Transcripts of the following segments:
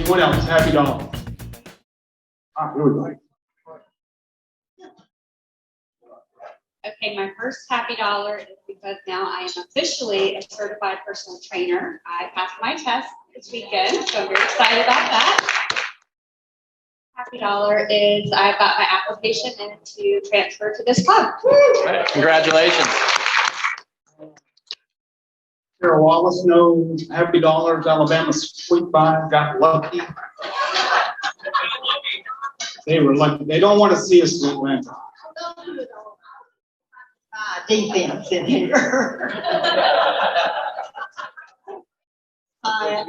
Anyone else? Happy dollar. Here we go. Okay, my first happy dollar is because now I am officially a certified personal trainer. I passed my test this weekend, so I'm very excited about that. Happy dollar is I've got my application in to transfer to this club. Right. Congratulations. Carol Wallace, no happy dollars. Alabama Sweet Five got lucky. They were lucky. They don't want to see us in Atlanta. Defense in here. I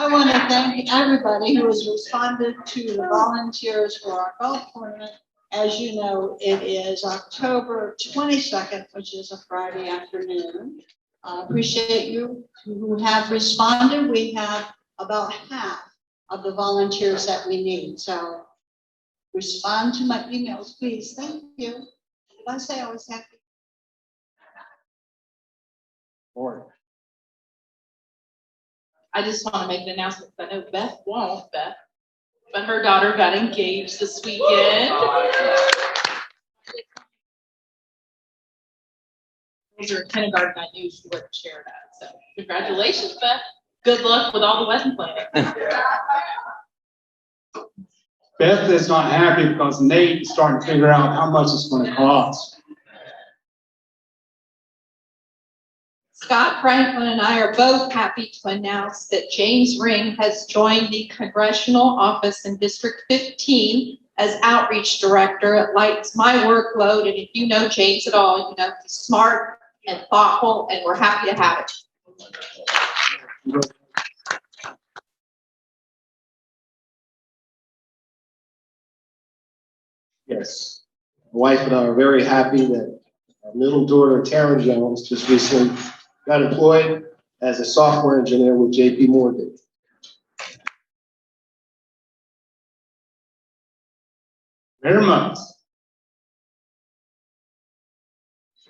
want to thank everybody who has responded to the volunteers for our golf tournament. As you know, it is October 22nd, which is a Friday afternoon. Appreciate you who have responded. We have about half of the volunteers that we need. So respond to my emails, please. Thank you. Did I say I was happy? I just want to make an announcement. I know Beth won't, but her daughter got engaged this weekend. Those are in kindergarten. I knew she wouldn't share that. So congratulations, Beth. Good luck with all the lesson planning. Beth is not happy because Nate is starting to figure out how much it's going to cost. Scott Franklin and I are both happy to announce that James Ring has joined the Congressional office in District 15 as Outreach Director. It lightens my workload, and if you know James at all, you know he's smart and thoughtful, and we're happy to have it. Yes, my wife and I are very happy that our middle daughter, Taryn Jones, just recently got employed as a software engineer with JP Morgan. Very much.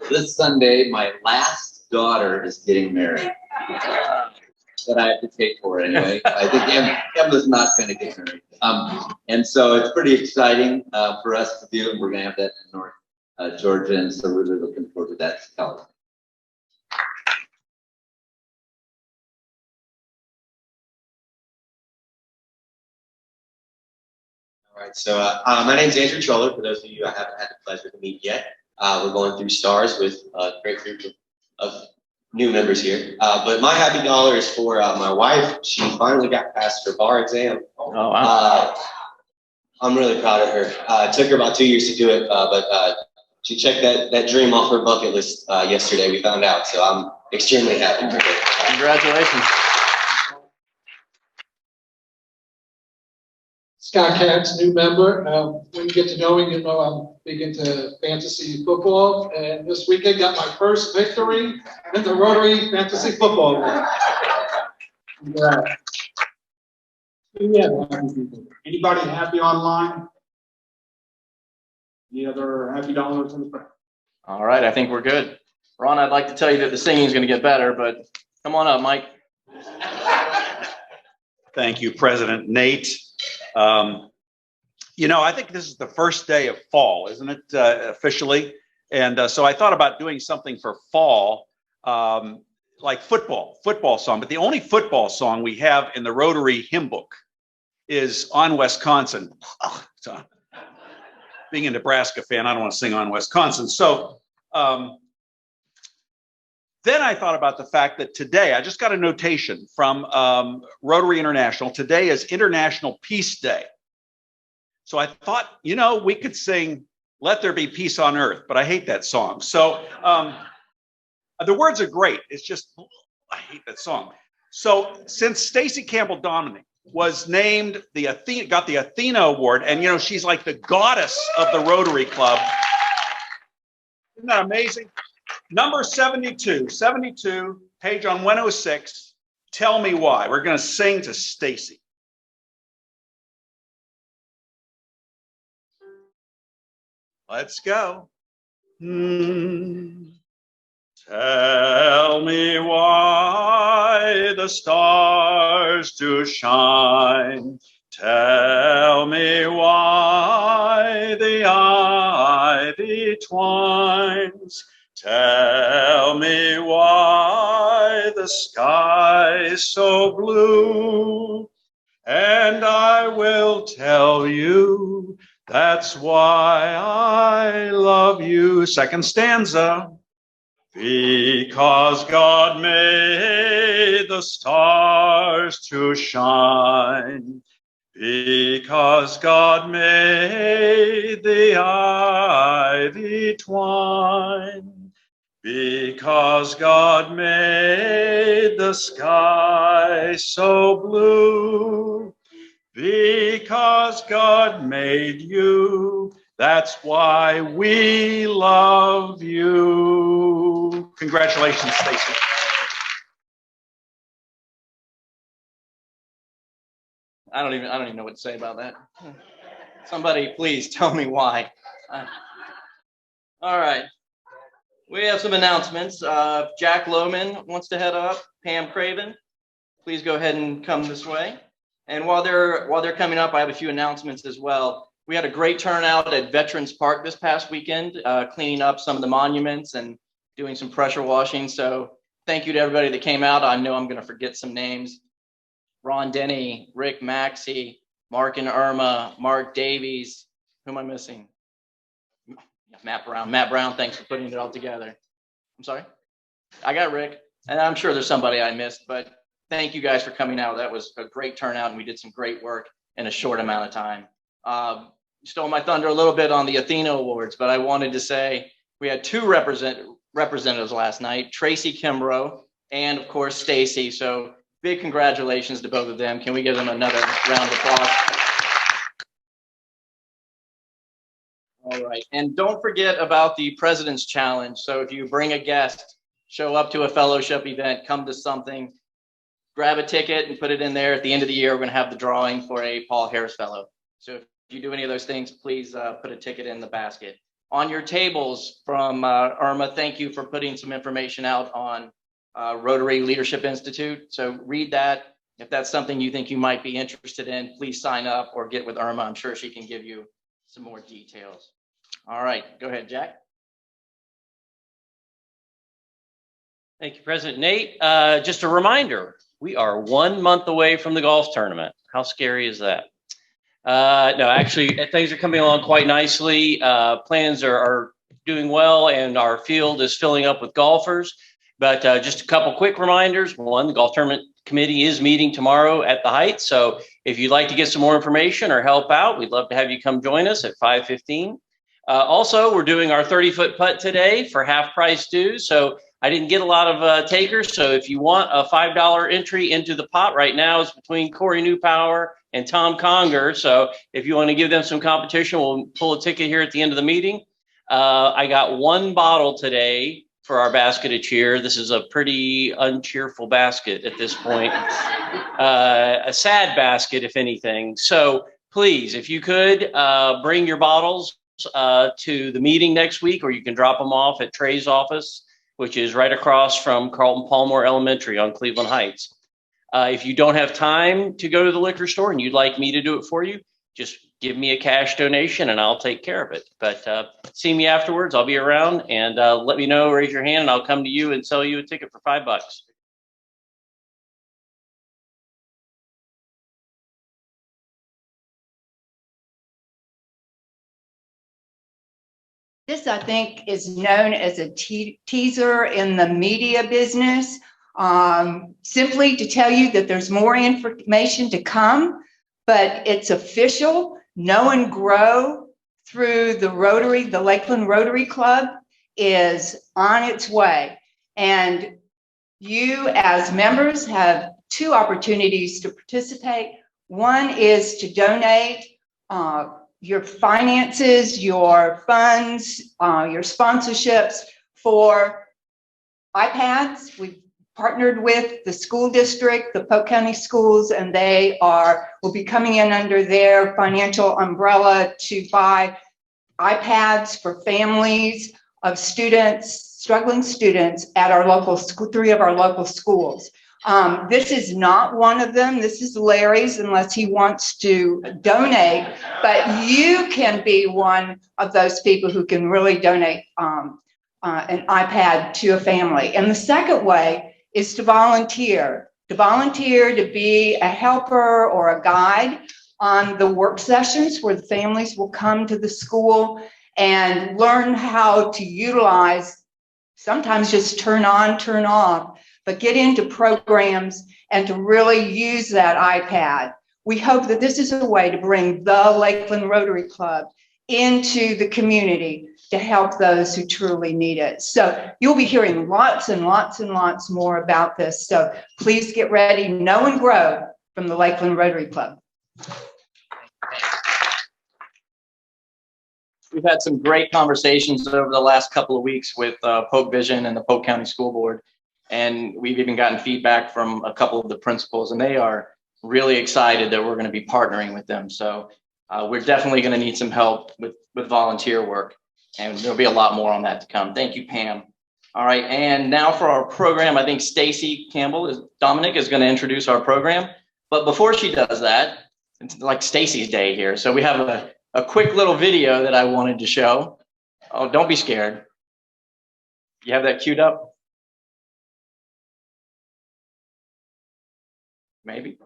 This Sunday, my last daughter is getting married. That I have to take for anyway. I think Emma's not going to get married. And so it's pretty exciting for us to do, and we're going to have that in North Georgia, and so we're really looking forward to that. All right, so my name's Andrew Troller. For those of you I haven't had the pleasure to meet yet, we're going through STARS with a great group of new members here. But my happy dollar is for my wife. She finally got past her bar exam. Oh, wow. I'm really proud of her. It took her about 2 years to do it, but she checked that dream off her bucket list yesterday. We found out, so I'm extremely happy for her. Congratulations. Scott Katz, new member. When you get to know me, you know I'm big into fantasy football. And this weekend got my first victory in the Rotary Fantasy Football League. Yeah. Anybody happy online? Any other happy dollars? All right, I think we're good. Ron, I'd like to tell you that the singing is going to get better, but come on up, Mike. Thank you, President Nate. You know, I think this is the first day of fall, isn't it, officially? And so I thought about doing something for fall, like football song. But the only football song we have in the Rotary hymn book is On Wisconsin. So, being a Nebraska fan, I don't want to sing On Wisconsin. So then I thought about the fact that today, I just got a notation from Rotary International. Today is International Peace Day. So I thought, you know, we could sing Let There Be Peace on Earth, but I hate that song. So the words are great. It's just, I hate that song. So since Stacey Campbell Dominic was named got the Athena Award, and you know, she's like the goddess of the Rotary Club. Isn't that amazing? Number 72, page on 106, Tell Me Why. We're going to sing to Stacey. Let's go. Tell Tell me why the stars do shine. Tell me why the ivy twines. Tell me why the sky's so blue. And I will tell you, that's why I love you. Second stanza. Because God made the stars to shine. Because God made the ivy twine. Because God made the sky so blue. Because God made you. That's why we love you. Congratulations, Stacy. I don't even know what to say about that. Somebody please tell me why. All right. We have some announcements. Jack Lohman wants to head up. Pam Craven, please go ahead and come this way. And while they're coming up, I have a few announcements as well. We had a great turnout at Veterans Park this past weekend, cleaning up some of the monuments and doing some pressure washing. So thank you to everybody that came out. I know I'm going to forget some names. Ron Denny, Rick Maxey, Mark and Irma, Mark Davies. Who am I missing? Matt Brown. Matt Brown, thanks for putting it all together. I'm sorry? I got Rick. And I'm sure there's somebody I missed, but thank you guys for coming out. That was a great turnout, and we did some great work in a short amount of time. Stole my thunder a little bit on the Athena Awards, but I wanted to say we had two representatives last night, Tracy Kimbrough and, of course, Stacy. So big congratulations to both of them. Can we give them another round of applause? All right. And don't forget about the President's Challenge. So if you bring a guest, show up to a fellowship event, come to something, grab a ticket and put it in there. At the end of the year, we're going to have the drawing for a Paul Harris Fellow. So if you do any of those things, please put a ticket in the basket. On your tables from Irma, thank you for putting some information out on Rotary Leadership Institute. So read that. If that's something you think you might be interested in, please sign up or get with Irma. I'm sure she can give you some more details. All right, go ahead, Jack. Thank you, President Nate. Just a reminder, we are 1 month away from the golf tournament. How scary is that? No, actually, things are coming along quite nicely. Plans are doing well, and our field is filling up with golfers. But just a couple quick reminders. One, the golf tournament committee is meeting tomorrow at the Heights. So if you'd like to get some more information or help out, we'd love to have you come join us at 5:15. Also, we're doing our 30-foot putt today for half price dues. So I didn't get a lot of takers. So if you want a $5 entry into the pot right now, it's between Corey Newpower and Tom Conger. So if you want to give them some competition, we'll pull a ticket here at the end of the meeting. I got one bottle today for our basket of cheer. This is a pretty uncheerful basket at this point. A sad basket, if anything. So please, if you could bring your bottles to the meeting next week, or you can drop them off at Trey's office, which is right across from Carlton Palmore Elementary on Cleveland Heights. If you don't have time to go to the liquor store and you'd like me to do it for you, just give me a cash donation and I'll take care of it. But see me afterwards. I'll be around, and let me know, raise your hand, and I'll come to you and sell you a ticket for $5. This, I think, is known as a teaser in the media business, simply to tell you that there's more information to come, but it's official. Know and Grow through the Rotary, the Lakeland Rotary Club, is on its way. And you as members have two opportunities to participate. One is to donate your finances, your funds, your sponsorships for iPads. We've partnered with the school district, the Polk County Schools, and they will be coming in under their financial umbrella to buy iPads for families of students struggling students at our local school, 3 of our local schools. This is not one of them. This is Larry's, unless he wants to donate, but you can be one of those people who can really donate an iPad to a family. And the second way is to volunteer, to be a helper or a guide on the work sessions where the families will come to the school and learn how to utilize, sometimes just turn on, turn off, but get into programs and to really use that iPad. We hope that this is a way to bring the Lakeland Rotary Club into the community to help those who truly need it. So you'll be hearing lots and lots and lots more about this. So please get ready, know and grow from the Lakeland Rotary Club. We've had some great conversations over the last couple of weeks with Polk Vision and the Polk County School Board. And we've even gotten feedback from a couple of the principals, and they are really excited that we're going to be partnering with them. So we're definitely going to need some help with volunteer work, and there'll be a lot more on that to come. Thank you, Pam. All right, and now for our program, I think Dominic is going to introduce our program. But before she does that, it's like Stacy's day here. So we have a quick little video that I wanted to show. Oh, don't be scared. You have that queued up? Maybe.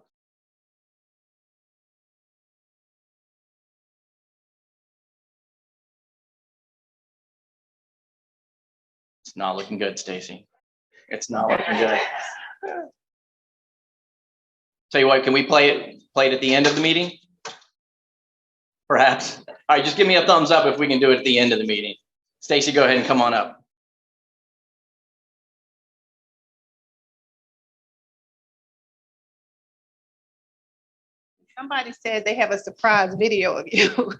It's not looking good, Stacy. It's not looking good. Tell you what, can we play it at the end of the meeting? Perhaps. All right, just give me a thumbs up if we can do it at the end of the meeting. Stacy, go ahead and come on up. Somebody said they have a surprise video of you.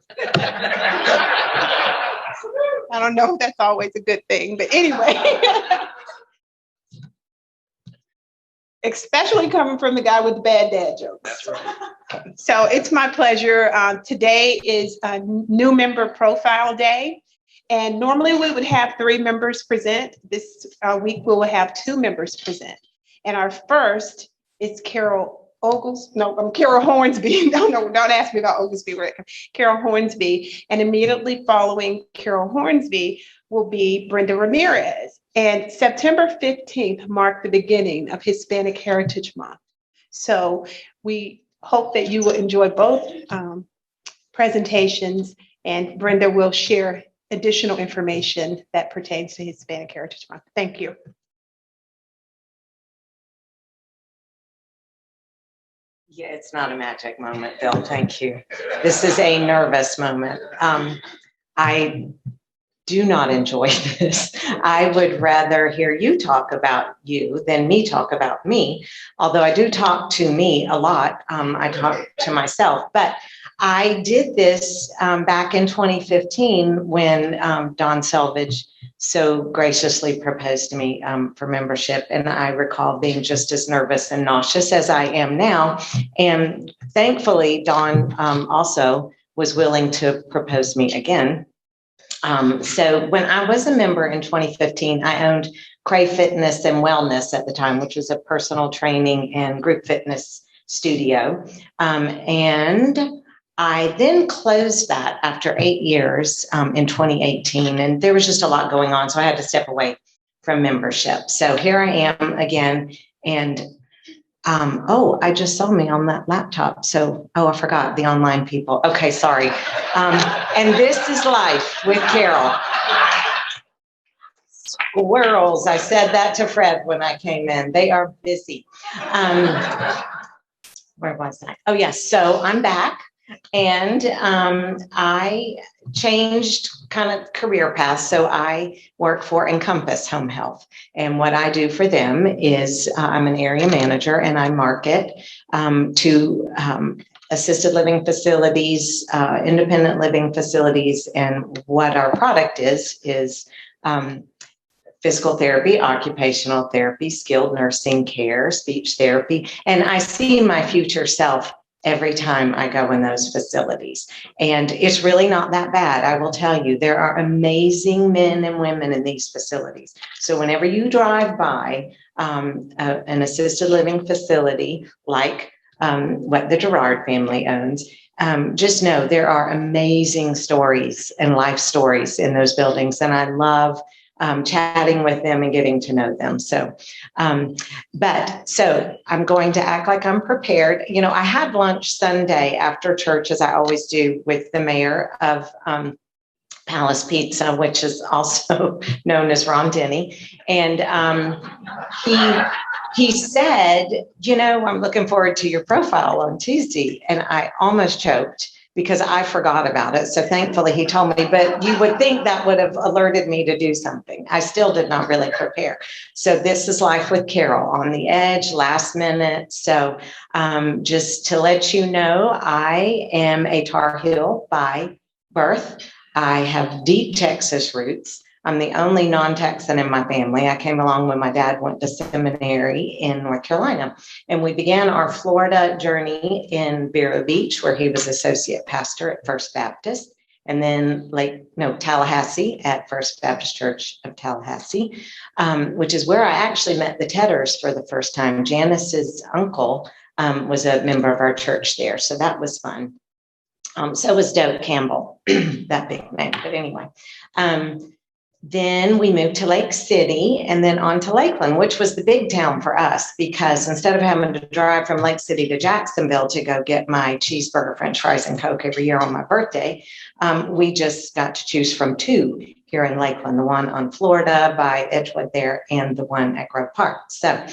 I don't know if that's always a good thing, but anyway. Especially coming from the guy with the bad dad jokes. That's right. So it's my pleasure. Today is a new member profile day. And normally we would have 3 members present. This week we will have 2 members present. And our first is Carol Hornsby. No, don't ask me about Oglesby. Carol Hornsby. And immediately following Carol Hornsby will be Brenda Ramirez. And September 15th marked the beginning of Hispanic Heritage Month. So we hope that you will enjoy both presentations, and Brenda will share additional information that pertains to Hispanic Heritage Month. Thank you. Yeah, it's not a magic moment, Bill. Thank you. This is a nervous moment. I do not enjoy this. I would rather hear you talk about you than me talk about me. Although I do talk to me a lot. I talk to myself. But I did this back in 2015 when Don Selvage so graciously proposed to me for membership. And I recall being just as nervous and nauseous as I am now. And thankfully, Don also was willing to propose me again. So when I was a member in 2015, I owned Cray Fitness and Wellness at the time, which was a personal training and group fitness studio. And I then closed that after 8 years in 2018, and there was just a lot going on, so I had to step away from membership. So here I am again, and I just saw me on that laptop. So, I forgot the online people. Okay, sorry. And this is life with Carol. Squirrels. I said that to Fred when I came in. They are busy. Where was I? Oh, yes. So I'm back. And I changed kind of career path. So I work for Encompass Home Health. And what I do for them is I'm an area manager, and I market to assisted living facilities, independent living facilities. And what our product is physical therapy, occupational therapy, skilled nursing care, speech therapy. And I see my future self every time I go in those facilities. And it's really not that bad. I will tell you, there are amazing men and women in these facilities. So whenever you drive by an assisted living facility like what the Gerard family owns, just know there are amazing stories and life stories in those buildings. And I love chatting with them and getting to know them. So I'm going to act like I'm prepared. You know, I had lunch Sunday after church, as I always do, with the mayor of Palace Pizza, which is also known as Ron Denny. And he said, you know, I'm looking forward to your profile on Tuesday. And I almost choked because I forgot about it. So thankfully he told me, but you would think that would have alerted me to do something. I still did not really prepare. So this is life with Carol, on the edge, last minute. So just to let you know, I am a Tar Heel by birth. I have deep Texas roots. I'm the only non-Texan in my family. I came along when my dad went to seminary in North Carolina. And we began our Florida journey in Vero Beach, where he was associate pastor at First Baptist, and then Tallahassee at First Baptist Church of Tallahassee, which is where I actually met the Tedders for the first time. Janice's uncle was a member of our church there. So that was fun. So was Doug Campbell, that big name. But anyway, then we moved to Lake City and then on to Lakeland, which was the big town for us, because instead of having to drive from Lake City to Jacksonville to go get my cheeseburger, French fries, and Coke every year on my birthday, we just got to choose from two here in Lakeland, the one on Florida by Edgewood there and the one at Grove Park. So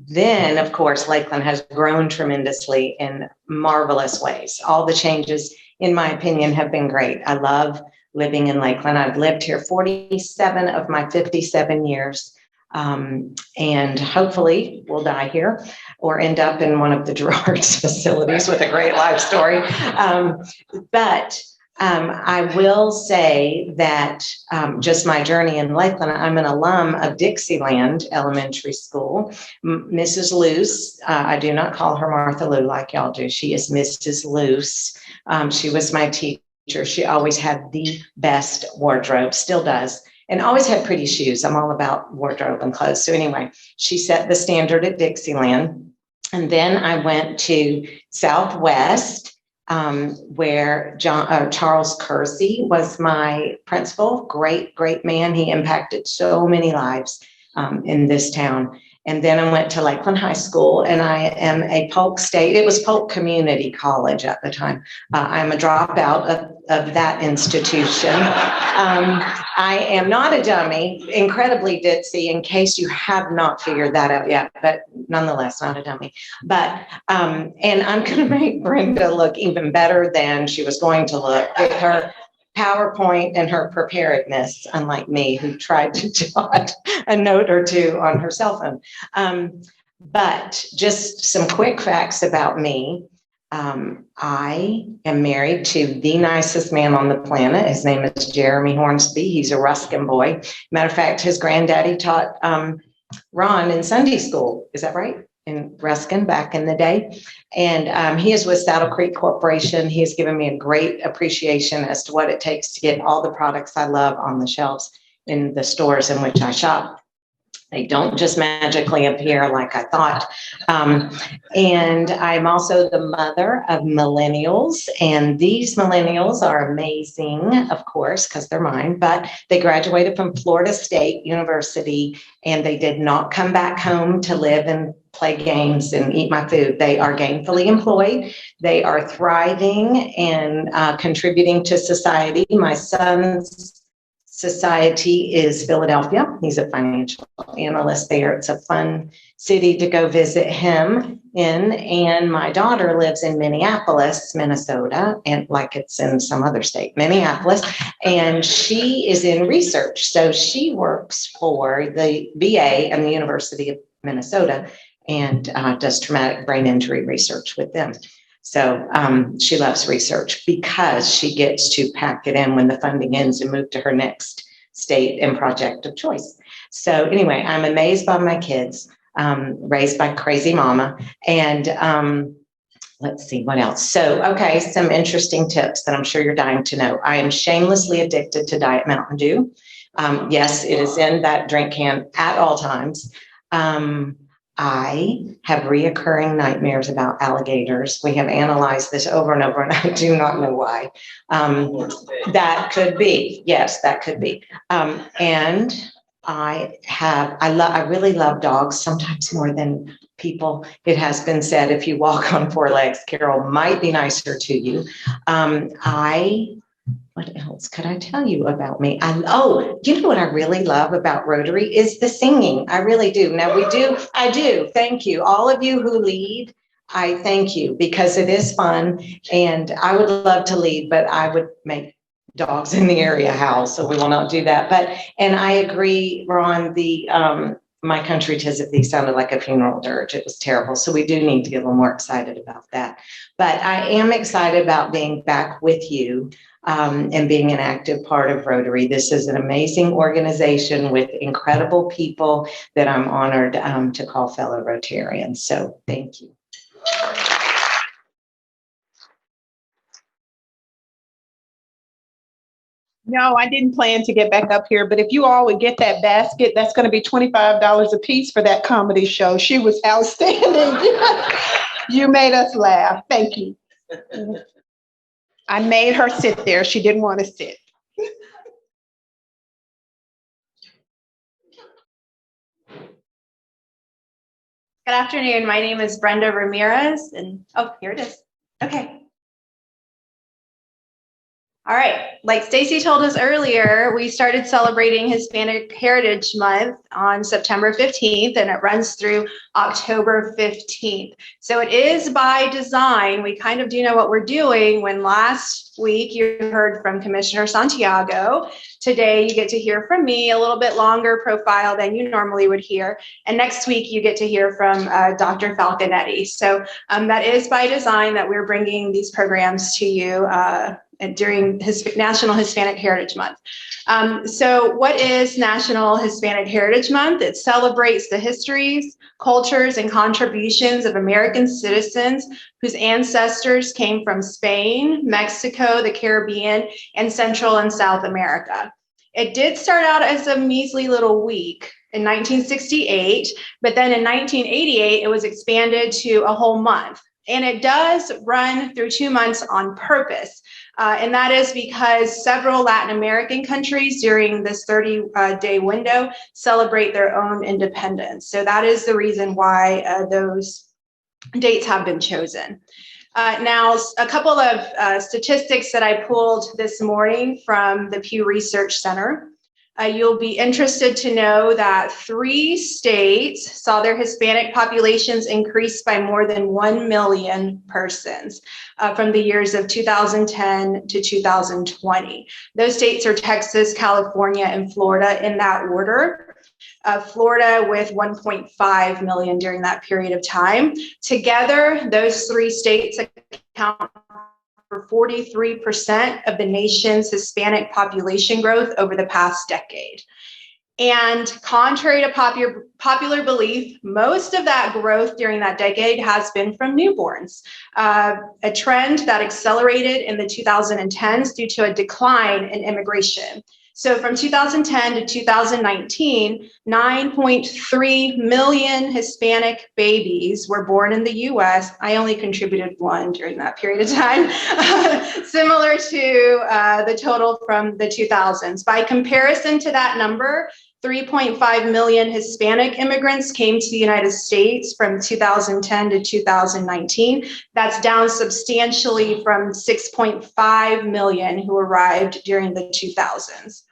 then, of course, Lakeland has grown tremendously in marvelous ways. All the changes, in my opinion, have been great. I love living in Lakeland. I've lived here 47 of my 57 years, and hopefully we'll die here or end up in one of the Gerard's facilities with a great life story. But I will say that just my journey in Lakeland, I'm an alum of Dixieland Elementary School. Mrs. Luce, I do not call her Martha Lou like y'all do. She is Mrs. Luce. She was my teacher. She always had the best wardrobe, still does, and always had pretty shoes. I'm all about wardrobe and clothes. So anyway, she set the standard at Dixieland. And then I went to Southwest, where Charles Kersey was my principal. Great, great man. He impacted so many lives in this town. And then I went to Lakeland High School, and I am a Polk State. It was Polk Community College at the time. I'm a dropout of that institution. I am not a dummy, incredibly ditzy, in case you have not figured that out yet, but nonetheless, not a dummy. But, and I'm going to make Brenda look even better than she was going to look with her PowerPoint and her preparedness, unlike me, who tried to jot a note or two on her cell phone. But just some quick facts about me. I am married to the nicest man on the planet. His name is Jeremy Hornsby. He's a Ruskin boy. Matter of fact, his granddaddy taught Ron in Sunday school. Is that right? In Ruskin back in the day. And he is with Saddle Creek Corporation. He has given me a great appreciation as to what it takes to get all the products I love on the shelves in the stores in which I shop. They don't just magically appear like I thought. And I'm also the mother of millennials. And these millennials are amazing, of course, because they're mine. But they graduated from Florida State University, and they did not come back home to live and play games and eat my food. They are gainfully employed. They are thriving and contributing to society. My son's society is Philadelphia. He's a financial analyst there. It's a fun city to go visit him in. And my daughter lives in Minneapolis, Minnesota, and like it's in some other state, Minneapolis, and she is in research. So she works for the VA and the University of Minnesota and does traumatic brain injury research with them. So she loves research because she gets to pack it in when the funding ends and move to her next state and project of choice. So anyway, I'm amazed by my kids, raised by crazy mama. And let's see what else. So, okay, some interesting tips that I'm sure you're dying to know. I am shamelessly addicted to Diet Mountain Dew. Yes, it is in that drink can at all times. I have reoccurring nightmares about alligators. We have analyzed this over and over, and I do not know why. That could be, yes, that could be. And I really love dogs, sometimes more than people. It has been said, if you walk on four legs, Carol might be nicer to you. What else could I tell you about me? You know what I really love about Rotary is the singing. I really do. Now I do. Thank you. All of you who lead, I thank you because it is fun and I would love to lead, but I would make dogs in the area howl, so we will not do that. And I agree, Ron, My Country 'Tis of Thee sounded like a funeral dirge. It was terrible. So we do need to get a little more excited about that. But I am excited about being back with you and being an active part of Rotary. This is an amazing organization with incredible people that I'm honored to call fellow Rotarians. So thank you. No, I didn't plan to get back up here, but if you all would get that basket, that's going to be $25 a piece for that comedy show. She was outstanding. You made us laugh. Thank you. I made her sit there. She didn't want to sit. Good afternoon. My name is Brenda Ramirez, and here it is. Okay. All right. Like Stacy told us earlier, we started celebrating Hispanic Heritage Month on September 15th, and it runs through October 15th. So it is by design. We kind of do know what we're doing. When last week you heard from Commissioner Santiago, today you get to hear from me, a little bit longer profile than you normally would hear. And next week you get to hear from Dr. Falconetti. So that is by design that we're bringing these programs to you during National Hispanic Heritage Month. So what is National Hispanic Heritage Month? It celebrates the histories, cultures, and contributions of American citizens whose ancestors came from Spain, Mexico, the Caribbean, and Central and South America. It did start out as a measly little week in 1968, but then in 1988, it was expanded to a whole month. And it does run through 2 months on purpose. And that is because several Latin American countries during this 30-day window celebrate their own independence. So that is the reason why those dates have been chosen. Now, a couple of statistics that I pulled this morning from the Pew Research Center. You'll be interested to know that 3 states saw their Hispanic populations increase by more than 1 million persons from the years of 2010 to 2020. Those states are Texas, California, and Florida in that order. Florida with 1.5 million during that period of time. Together, those 3 states account for 43% of the nation's Hispanic population growth over the past decade. And contrary to popular belief, most of that growth during that decade has been from newborns, a trend that accelerated in the 2010s due to a decline in immigration. So from 2010 to 2019, 9.3 million Hispanic babies were born in the US. I only contributed 1 during that period of time, similar to the total from the 2000s. By comparison to that number, 3.5 million Hispanic immigrants came to the United States from 2010 to 2019. That's down substantially from 6.5 million who arrived during the 2000s.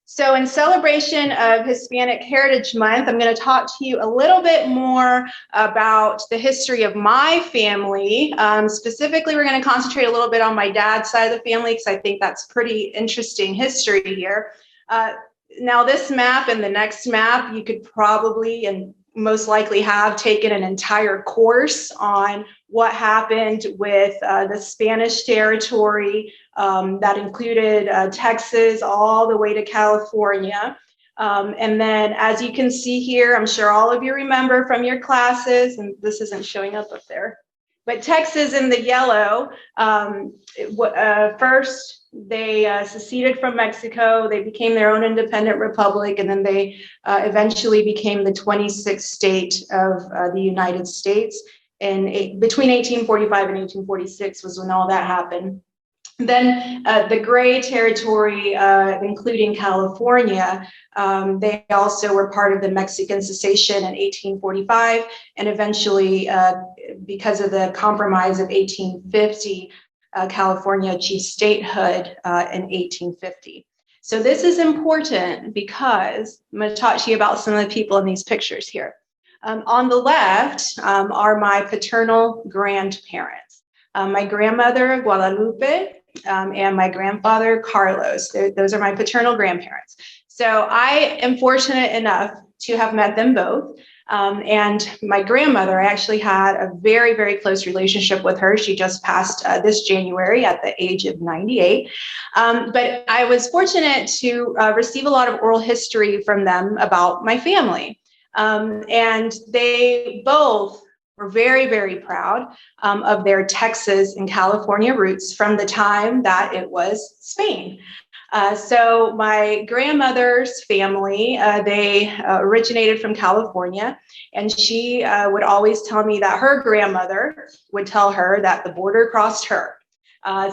So in celebration of Hispanic Heritage Month, I'm going to talk to you a little bit more about the history of my family. Specifically, we're going to concentrate a little bit on my dad's side of the family because I think that's pretty interesting history here. Now, this map and the next map, you could probably and most likely have taken an entire course on what happened with the Spanish territory that included Texas all the way to California. And then as you can see here, I'm sure all of you remember from your classes, and this isn't showing up there. But Texas in the yellow, first they seceded from Mexico. They became their own independent republic, and then they eventually became the 26th state of the United States. And between 1845 and 1846 was when all that happened. Then the gray territory, including California, they also were part of the Mexican cessation in 1845, and eventually, because of the compromise of 1850, California achieved statehood in 1850. So this is important because I'm going to talk to you about some of the people in these pictures here. On the left are my paternal grandparents. My grandmother, Guadalupe, and my grandfather, Carlos. Those are my paternal grandparents. So I am fortunate enough to have met them both. And my grandmother, I actually had a very, very close relationship with her. She just passed this January at the age of 98. But I was fortunate to receive a lot of oral history from them about my family. And they both were very, very proud of their Texas and California roots from the time that it was Spain. So my grandmother's family, they originated from California, and she would always tell me that her grandmother would tell her that the border crossed her.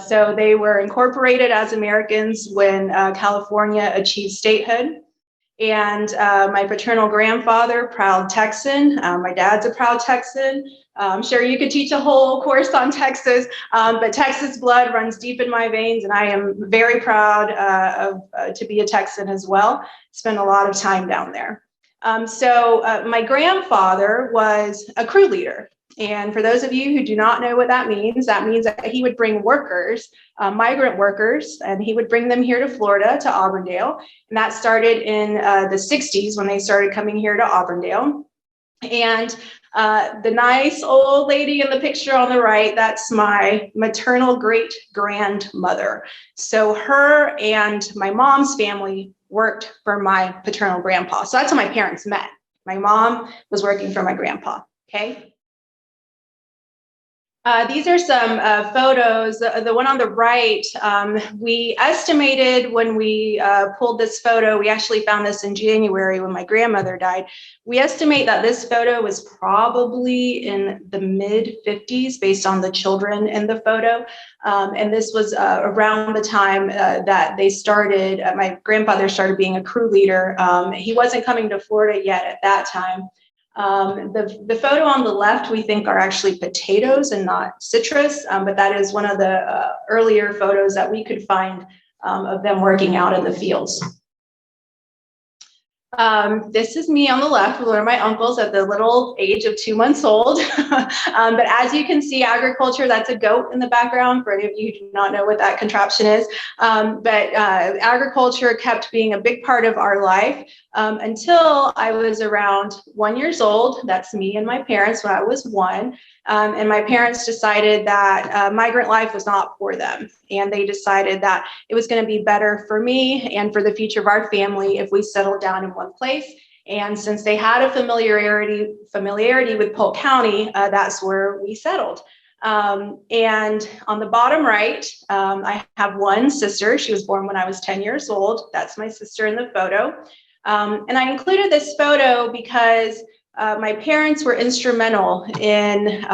So they were incorporated as Americans when California achieved statehood. And my paternal grandfather, proud Texan. My dad's a proud Texan. I'm sure you could teach a whole course on Texas, but Texas blood runs deep in my veins, and I am very proud to be a Texan as well. Spent a lot of time down there. So my grandfather was a crew leader. And for those of you who do not know what that means that he would bring workers, migrant workers, and he would bring them here to Florida, to Auburndale. And that started in the 60s when they started coming here to Auburndale. And the nice old lady in the picture on the right, that's my maternal great-grandmother. So her and my mom's family worked for my paternal grandpa. So that's how my parents met. My mom was working for my grandpa, okay? These are some photos. The one on the right, we estimated when we pulled this photo, we actually found this in January when my grandmother died. We estimate that this photo was probably in the mid-50s based on the children in the photo. And this was around the time that they started, my grandfather started being a crew leader. He wasn't coming to Florida yet at that time. The photo on the left we think are actually potatoes and not citrus, but that is one of the earlier photos that we could find of them working out in the fields. This is me on the left with one of my uncles at the little age of 2 months old. But as you can see, agriculture, that's a goat in the background for any of you who do not know what that contraption is. But agriculture kept being a big part of our life until I was around 1 year old. That's me and my parents when I was 1. And my parents decided that migrant life was not for them. And they decided that it was going to be better for me and for the future of our family if we settled down in one place. And since they had a familiarity with Polk County, that's where we settled. And on the bottom right, I have one sister. She was born when I was 10 years old. That's my sister in the photo. And I included this photo because my parents were instrumental in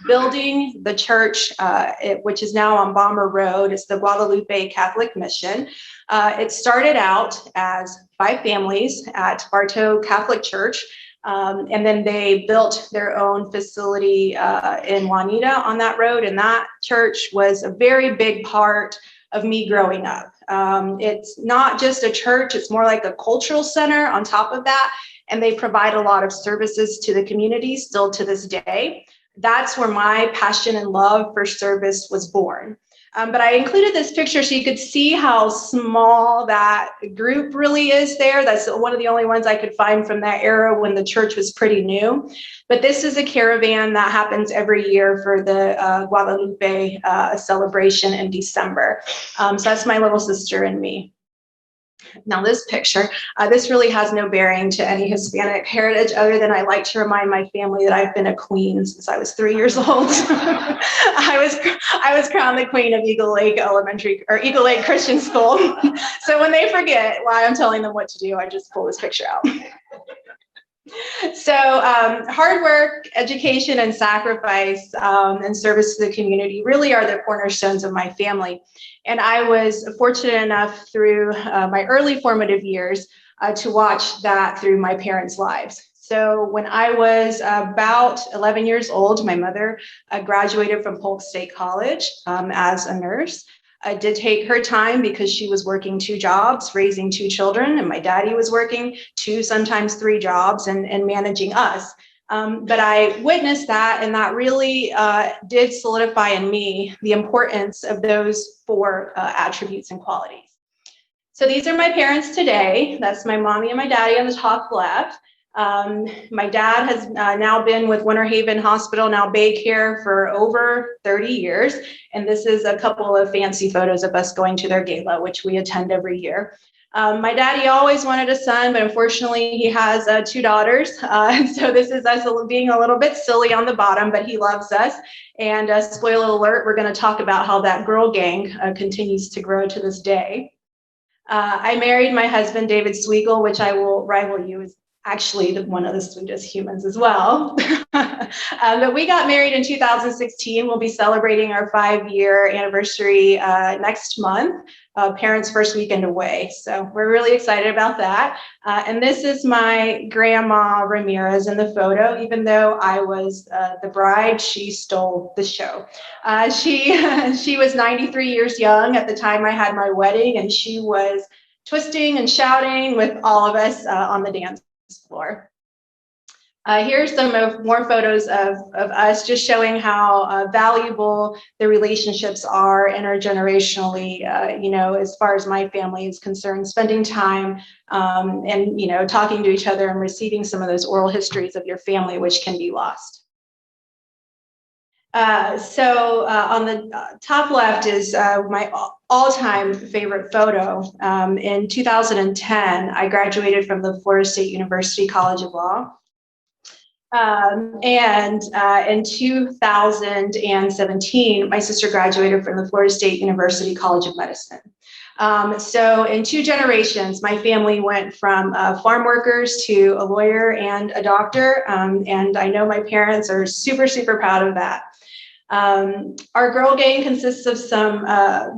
building the church, which is now on Bomber Road. It's the Guadalupe Catholic Mission. It started out as 5 families at Bartow Catholic Church, and then they built their own facility in Juanita on that road, and that church was a very big part of me growing up. It's not just a church, it's more like a cultural center on top of that. And they provide a lot of services to the community still to this day. That's where my passion and love for service was born. But I included this picture so you could see how small that group really is there. That's one of the only ones I could find from that era when the church was pretty new. But this is a caravan that happens every year for the Guadalupe celebration in December. So that's my little sister and me. Now this picture, this really has no bearing to any Hispanic heritage other than I like to remind my family that I've been a queen since I was 3 years old. I was crowned the queen of Eagle Lake Elementary or Eagle Lake Christian School. So when they forget why I'm telling them what to do, I just pull this picture out. So hard work, education, and sacrifice and service to the community really are the cornerstones of my family. And I was fortunate enough through my early formative years to watch that through my parents' lives. So when I was about 11 years old, my mother graduated from Polk State College as a nurse. I did take her time because she was working 2 jobs, raising 2 children, and my daddy was working 2, sometimes 3 jobs and managing us. But I witnessed that, and that really did solidify in me the importance of those 4 attributes and qualities. So these are my parents today. That's my mommy and my daddy on the top left. My dad has now been with Winter Haven Hospital, now Bay Care, for over 30 years. And this is a couple of fancy photos of us going to their gala, which we attend every year. My daddy always wanted a son, but unfortunately he has 2 daughters. So this is us being a little bit silly on the bottom, but he loves us. And spoiler alert, we're going to talk about how that girl gang continues to grow to this day. I married my husband, David Sweigel, which I will rival you as actually one of the sweetest humans as well. But we got married in 2016. We'll be celebrating our 5-year anniversary next month, parents' first weekend away. So we're really excited about that. And this is my grandma Ramirez in the photo. Even though I was the bride, she stole the show. She was 93 years young at the time I had my wedding, and she was twisting and shouting with all of us on the dance floor. Here's some more photos of us, just showing how valuable the relationships are intergenerationally, as far as my family is concerned, spending time and, talking to each other and receiving some of those oral histories of your family, which can be lost. So on the top left is my all-time favorite photo. In 2010, I graduated from the Florida State University College of Law. And in 2017, my sister graduated from the Florida State University College of Medicine. So in 2 generations, my family went from farm workers to a lawyer and a doctor. And I know my parents are super, super proud of that. Our girl gang consists of some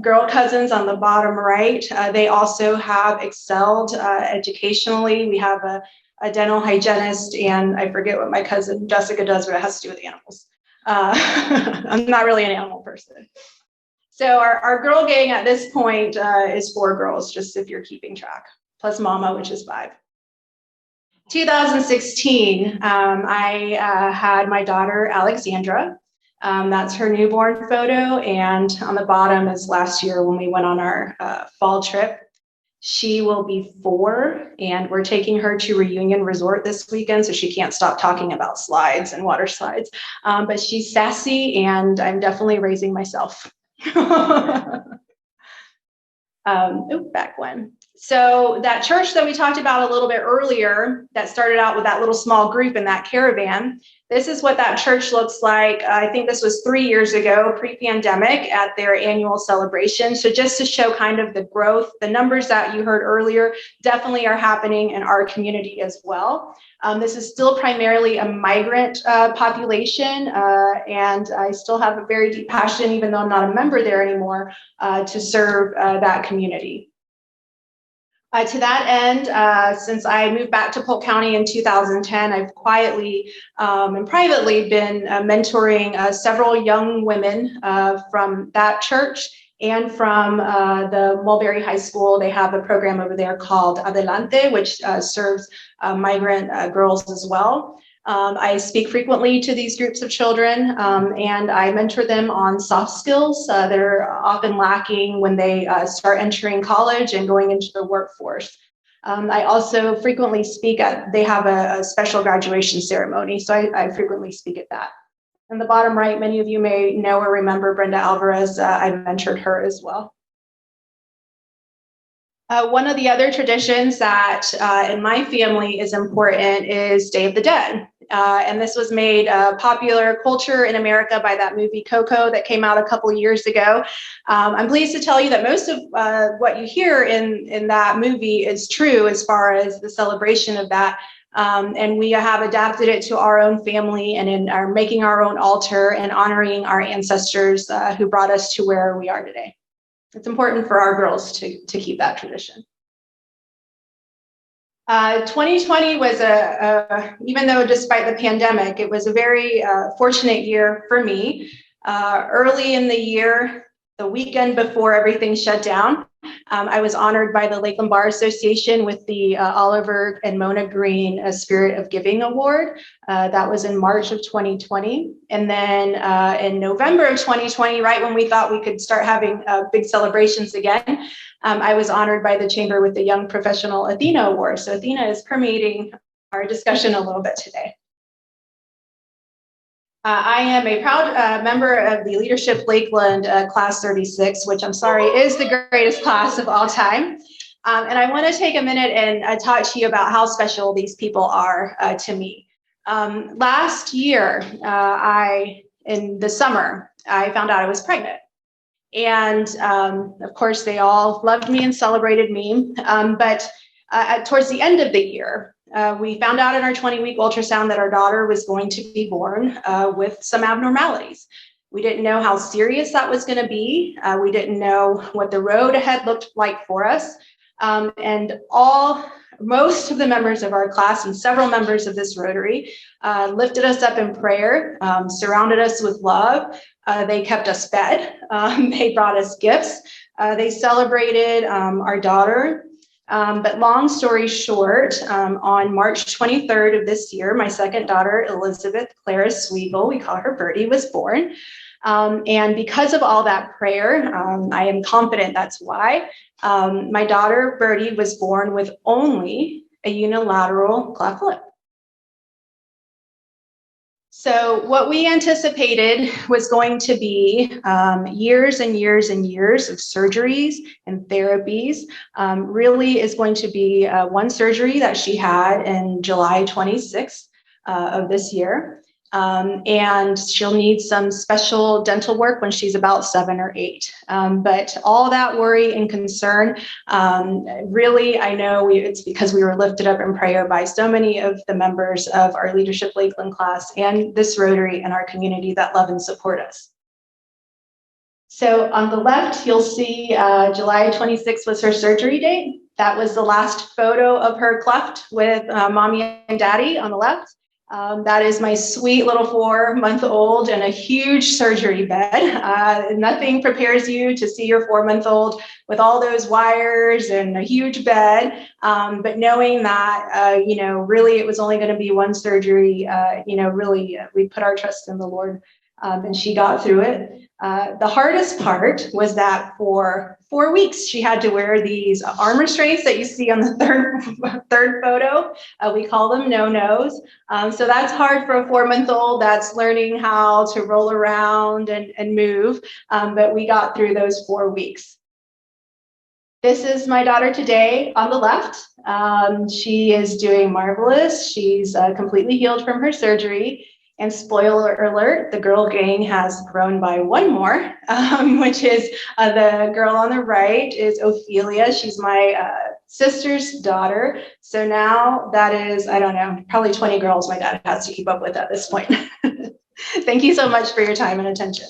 girl cousins on the bottom right. They also have excelled educationally. We have a dental hygienist, and I forget what my cousin Jessica does, but it has to do with animals. I'm not really an animal person. So our girl gang at this point is 4 girls, just if you're keeping track, plus mama, which is 5. 2016, I had my daughter, Alexandra. That's her newborn photo. And on the bottom is last year when we went on our fall trip. She will be 4, and we're taking her to Reunion Resort this weekend, so she can't stop talking about slides and water slides. But she's sassy, and I'm definitely raising myself. Back when. So that church that we talked about a little bit earlier, that started out with that little small group in that caravan, this is what that church looks like. I think this was 3 years ago, pre-pandemic, at their annual celebration. So just to show kind of the growth, the numbers that you heard earlier definitely are happening in our community as well. This is still primarily a migrant population, and I still have a very deep passion, even though I'm not a member there anymore, to serve that community. To that end, since I moved back to Polk County in 2010, I've quietly and privately been mentoring several young women from that church and from the Mulberry High School. They have a program over there called Adelante, which serves migrant girls as well. I speak frequently to these groups of children, and I mentor them on soft skills. They're often lacking when they start entering college and going into the workforce. I also frequently speak at, they have a special graduation ceremony, so I frequently speak at that. In the bottom right, many of you may know or remember Brenda Alvarez. I mentored her as well. One of the other traditions that in my family is important is Day of the Dead. And this was made popular culture in America by that movie Coco that came out a couple years ago. I'm pleased to tell you that most of what you hear in that movie is true as far as the celebration of that. And we have adapted it to our own family and are making our own altar and honoring our ancestors who brought us to where we are today. It's important for our girls to keep that tradition. 2020 was even though despite the pandemic, it was a very fortunate year for me. Early in the year, the weekend before everything shut down, I was honored by the Lakeland Bar Association with the Oliver and Mona Green Spirit of Giving Award. That was in March of 2020. And then in November of 2020, right when we thought we could start having big celebrations again, I was honored by the Chamber with the Young Professional Athena Award. So Athena is permeating our discussion a little bit today. I am a proud member of the Leadership Lakeland Class 36, which I'm sorry is the greatest class of all time. And I want to take a minute and talk to you about how special these people are to me. Last year, in the summer, I found out I was pregnant. And of course, they all loved me and celebrated me. But towards the end of the year, we found out in our 20-week ultrasound that our daughter was going to be born with some abnormalities. We didn't know how serious that was going to be. We didn't know what the road ahead looked like for us. And most of the members of our class and several members of this Rotary lifted us up in prayer, surrounded us with love. They kept us fed. They brought us gifts. They celebrated our daughter. But long story short, on March 23rd of this year, my second daughter, Elizabeth Clara Sweegle, we call her Birdie, was born. And because of all that prayer, I am confident that's why, my daughter Birdie was born with only a unilateral cleft lip. So what we anticipated was going to be years and years and years of surgeries and therapies really is going to be one surgery that she had in July 26th of this year. And she'll need some special dental work when she's about 7 or 8. But all that worry and concern, really, I know it's because we were lifted up in prayer by so many of the members of our Leadership Lakeland class and this Rotary and our community that love and support us. So on the left, you'll see July 26th was her surgery date. That was the last photo of her cleft with mommy and daddy on the left. That is my sweet little 4-month-old in a huge surgery bed. Nothing prepares you to see your 4-month-old with all those wires and a huge bed. But knowing that, really it was only going to be one surgery, really we put our trust in the Lord and she got through it. The hardest part was that for 4 weeks, she had to wear these arm restraints that you see on the third photo. We call them no-nos. So that's hard for a 4-month-old that's learning how to roll around and move. But we got through those 4 weeks. This is my daughter today on the left. She is doing marvelous. She's completely healed from her surgery. And spoiler alert, the girl gang has grown by one more, which is the girl on the right is Ophelia. She's my sister's daughter. So now that is, I don't know, probably 20 girls my dad has to keep up with at this point. Thank you so much for your time and attention.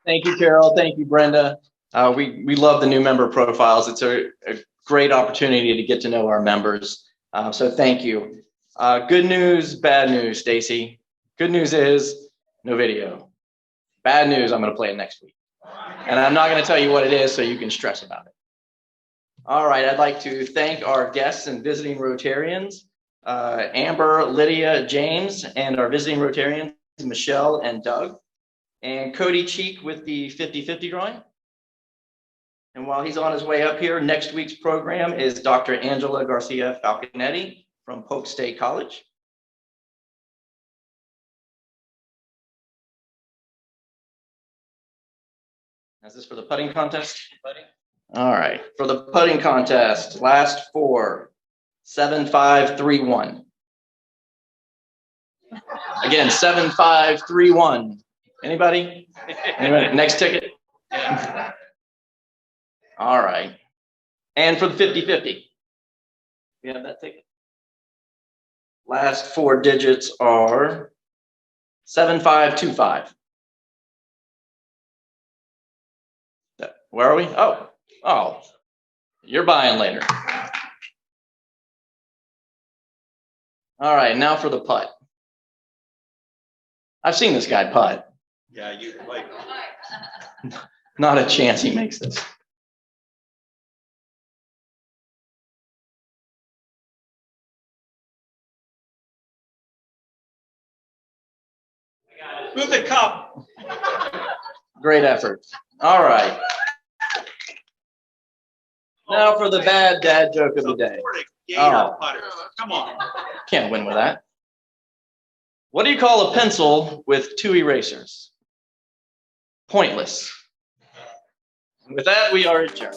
Thank you, Carol. Thank you, Brenda. We love the new member profiles. It's a great opportunity to get to know our members. So thank you. Good news, bad news, Stacy. Good news is no video. Bad news, I'm going to play it next week. And I'm not going to tell you what it is so you can stress about it. All right, I'd like to thank our guests and visiting Rotarians, Amber, Lydia, James, and our visiting Rotarians, Michelle and Doug, and Cody Cheek with the 50-50 drawing. And while he's on his way up here, next week's program is Dr. Angela Garcia Falconetti from Polk State College. Is this for the putting contest? All right, for the putting contest, last four, 7531. Again, 7531. Anybody? Anybody? Next ticket? All right. And for the 50-50. We have that ticket. Last four digits are 7525. Where are we? Oh, you're buying later. All right, now for the putt. I've seen this guy putt. Yeah, you like. Not a chance he makes this. Move the cup. Great effort. All right. Now for the bad dad joke of the day. Oh, Come on. can't win with that. What do you call a pencil with two erasers? Pointless. With that, we are adjourned.